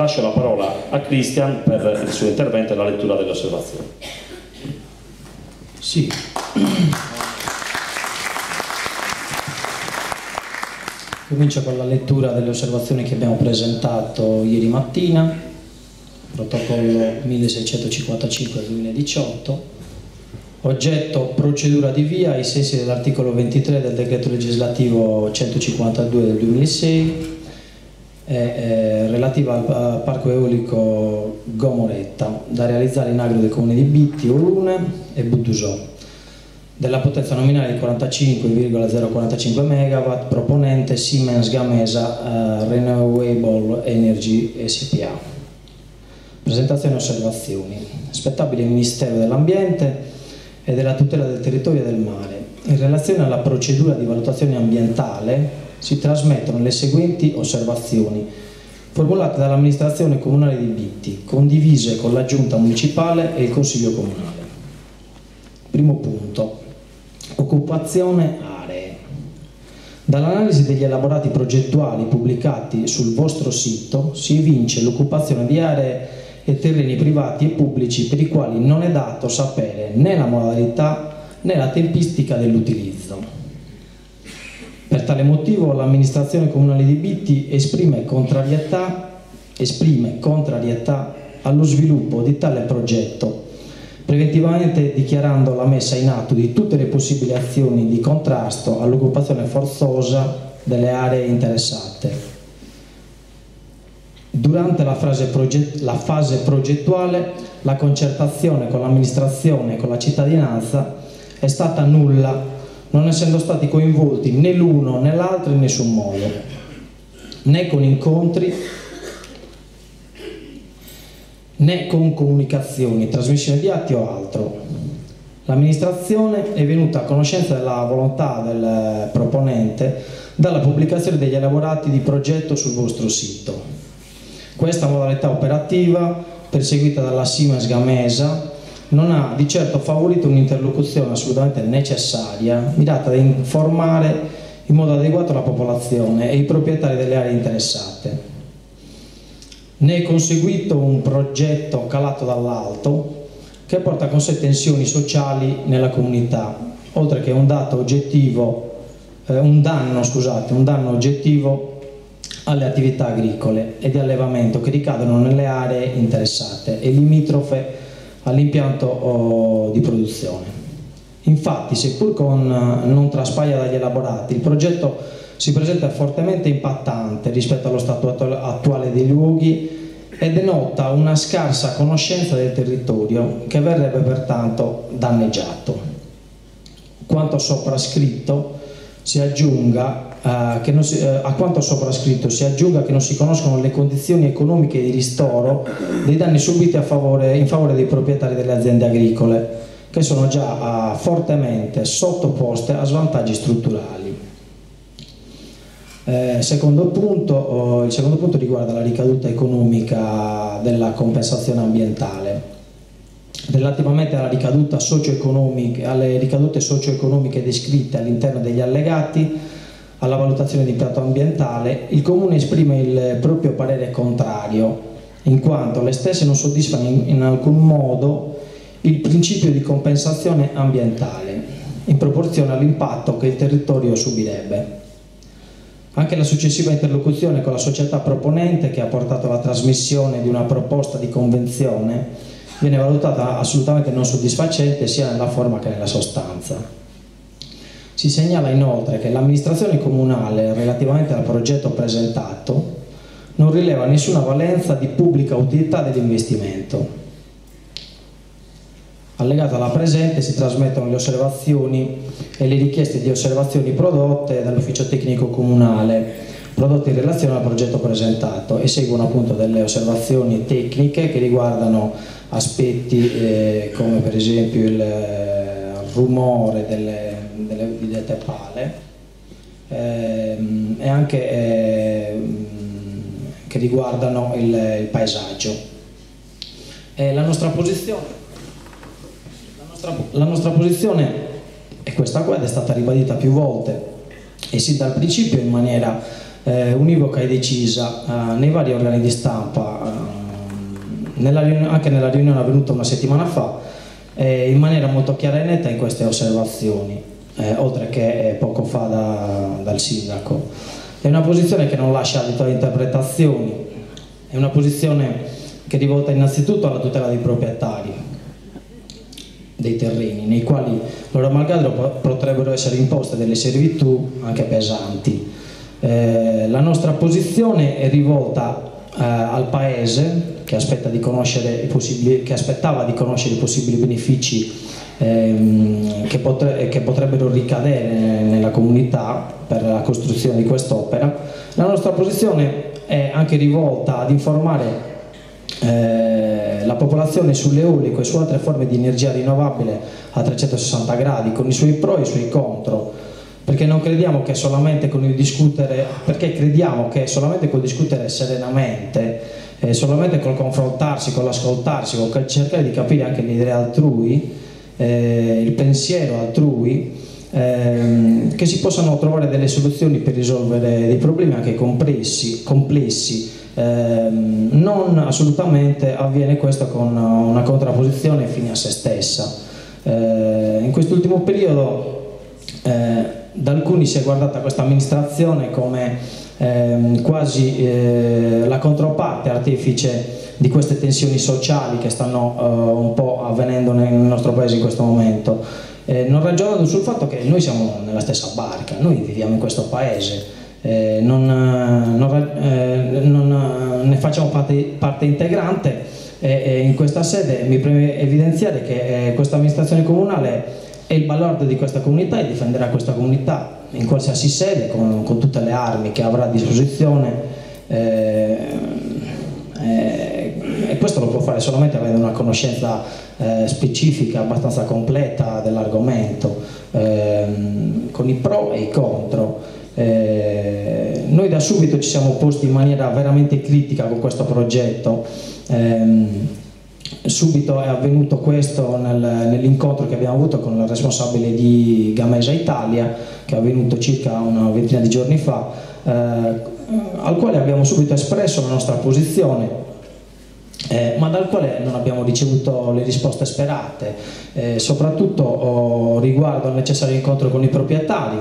Lascio la parola a Cristian per il suo intervento e la lettura delle osservazioni. Sì. Comincio con la lettura delle osservazioni che abbiamo presentato ieri mattina, protocollo 1655 del 2018, oggetto procedura di via ai sensi dell'articolo 23 del decreto legislativo 152 del 2006, relativa al parco eolico Gomoretta, da realizzare in agro dei comuni di Bitti, Olune e Buddusò, della potenza nominale di 45,045 MW, proponente Siemens Gamesa Renewable Energy SPA. Presentazione e osservazioni. Spettabile il Ministero dell'Ambiente e della tutela del territorio e del mare. In relazione alla procedura di valutazione ambientale si trasmettono le seguenti osservazioni formulate dall'amministrazione comunale di Bitti, condivise con la giunta municipale e il consiglio comunale. Primo punto: occupazione aree. Dall'analisi degli elaborati progettuali pubblicati sul vostro sito si evince l'occupazione di aree e terreni privati e pubblici per i quali non è dato sapere né la modalità né la tempistica dell'utilizzo. Per tale motivo l'amministrazione comunale di Bitti esprime contrarietà allo sviluppo di tale progetto, preventivamente dichiarando la messa in atto di tutte le possibili azioni di contrasto all'occupazione forzosa delle aree interessate. Durante la fase progettuale, la concertazione con l'amministrazione e con la cittadinanza è stata nulla, non essendo stati coinvolti né l'uno né l'altro in nessun modo, né con incontri né con comunicazioni, trasmissione di atti o altro. L'amministrazione è venuta a conoscenza della volontà del proponente dalla pubblicazione degli elaborati di progetto sul vostro sito. Questa modalità operativa, perseguita dalla Siemens Gamesa, non ha di certo favorito un'interlocuzione assolutamente necessaria, mirata ad informare in modo adeguato la popolazione e i proprietari delle aree interessate. Ne è conseguito un progetto calato dall'alto che porta con sé tensioni sociali nella comunità, oltre che un danno oggettivo alle attività agricole e di allevamento che ricadono nelle aree interessate e limitrofe all'impianto di produzione. Infatti, seppur non traspaia dagli elaborati, il progetto si presenta fortemente impattante rispetto allo stato attuale dei luoghi e denota una scarsa conoscenza del territorio che verrebbe pertanto danneggiato. Quanto soprascritto si aggiunga che non si conoscono le condizioni economiche di ristoro dei danni subiti in favore dei proprietari delle aziende agricole, che sono già fortemente sottoposte a svantaggi strutturali. Il secondo punto riguarda la ricaduta economica della compensazione ambientale. Relativamente alle ricadute socio-economiche descritte all'interno degli allegati alla valutazione di impatto ambientale, il Comune esprime il proprio parere contrario, in quanto le stesse non soddisfano in alcun modo il principio di compensazione ambientale, in proporzione all'impatto che il territorio subirebbe. Anche la successiva interlocuzione con la società proponente, che ha portato alla trasmissione di una proposta di convenzione, viene valutata assolutamente non soddisfacente sia nella forma che nella sostanza. Si segnala inoltre che l'amministrazione comunale, relativamente al progetto presentato, non rileva nessuna valenza di pubblica utilità dell'investimento. Allegato alla presente si trasmettono le osservazioni e le richieste di osservazioni prodotte dall'ufficio tecnico comunale, prodotte in relazione al progetto presentato, e seguono appunto delle osservazioni tecniche che riguardano aspetti come per esempio il rumore delle guidette pale e anche che riguardano il paesaggio. La nostra posizione è questa qua, ed è stata ribadita più volte e sin dal principio in maniera univoca e decisa nei vari organi di stampa, anche nella riunione avvenuta una settimana fa, in maniera molto chiara e netta in queste osservazioni, oltre che poco fa dal sindaco. È una posizione che non lascia adito a interpretazioni, è una posizione che è rivolta innanzitutto alla tutela dei proprietari dei terreni, nei quali loro malgrado potrebbero essere imposte delle servitù anche pesanti. La nostra posizione è rivolta al Paese che aspettava di conoscere i possibili benefici che potrebbero ricadere nella comunità per la costruzione di quest'opera. La nostra posizione è anche rivolta ad informare la popolazione sull'eolico e su altre forme di energia rinnovabile a 360 gradi, con i suoi pro e i suoi contro, perché non crediamo che solamente con il discutere, perché crediamo che solamente col discutere serenamente, solamente col confrontarsi, con l'ascoltarsi, con cercare di capire anche le idee altrui, il pensiero altrui, che si possano trovare delle soluzioni per risolvere dei problemi anche complessi. Non assolutamente avviene questo con una contrapposizione fine a se stessa. In quest'ultimo periodo da alcuni si è guardata questa amministrazione come quasi la controparte artefice di queste tensioni sociali che stanno un po' avvenendo nel nostro paese in questo momento, non ragionando sul fatto che noi siamo nella stessa barca, noi viviamo in questo paese. Ne facciamo parte integrante e in questa sede mi preme evidenziare che questa amministrazione comunale è il baluardo di questa comunità e difenderà questa comunità in qualsiasi sede con tutte le armi che avrà a disposizione, e questo lo può fare solamente avendo una conoscenza specifica abbastanza completa dell'argomento, con i pro e i contro. Noi da subito ci siamo posti in maniera veramente critica con questo progetto. Subito è avvenuto questo nell'incontro che abbiamo avuto con il responsabile di Gamesa Italia, che è avvenuto circa una ventina di giorni fa, al quale abbiamo subito espresso la nostra posizione, ma dal quale non abbiamo ricevuto le risposte sperate, soprattutto riguardo al necessario incontro con i proprietari,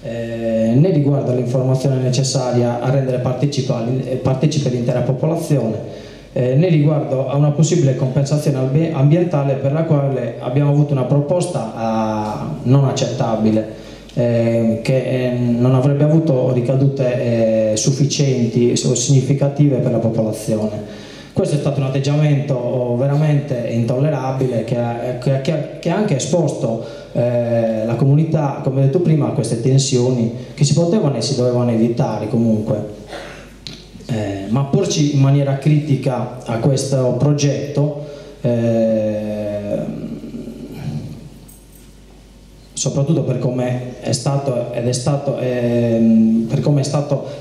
né riguardo all'informazione necessaria a rendere partecipe l'intera popolazione, né riguardo a una possibile compensazione ambientale, per la quale abbiamo avuto una proposta non accettabile, che non avrebbe avuto ricadute sufficienti o significative per la popolazione. Questo è stato un atteggiamento veramente intollerabile che ha anche esposto la comunità, come ho detto prima, a queste tensioni che si potevano e si dovevano evitare comunque. Ma porci in maniera critica a questo progetto, soprattutto per come è stato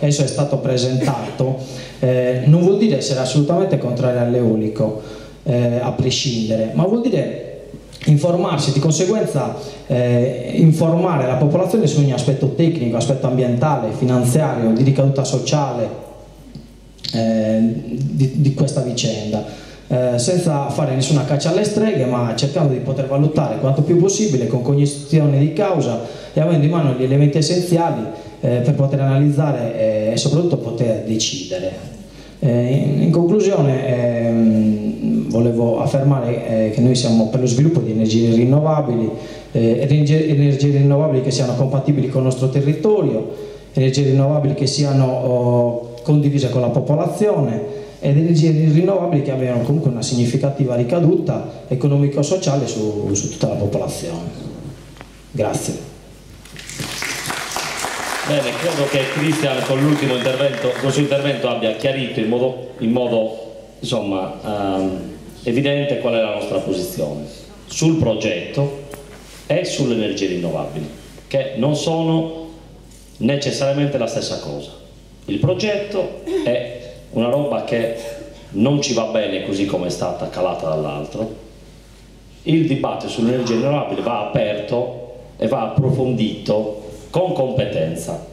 esso è stato presentato, non vuol dire essere assolutamente contrario all'eolico, a prescindere, ma vuol dire informarsi, di conseguenza informare la popolazione su ogni aspetto tecnico, aspetto ambientale, finanziario, di ricaduta sociale di questa vicenda, senza fare nessuna caccia alle streghe, ma cercando di poter valutare quanto più possibile con cognizione di causa e avendo in mano gli elementi essenziali per poter analizzare e soprattutto poter decidere. In conclusione volevo affermare che noi siamo per lo sviluppo di energie rinnovabili che siano compatibili con il nostro territorio, energie rinnovabili che siano condivise con la popolazione ed energie rinnovabili che abbiano comunque una significativa ricaduta economico-sociale su tutta la popolazione. Grazie. Bene, credo che Cristian con l'ultimo intervento, con il suo intervento abbia chiarito in modo insomma, evidente qual è la nostra posizione sul progetto e sulle energie rinnovabili, che non sono necessariamente la stessa cosa. Il progetto è una roba che non ci va bene così come è stata calata dall'altro. Il dibattito sulle energie rinnovabili va aperto e va approfondito con competenza.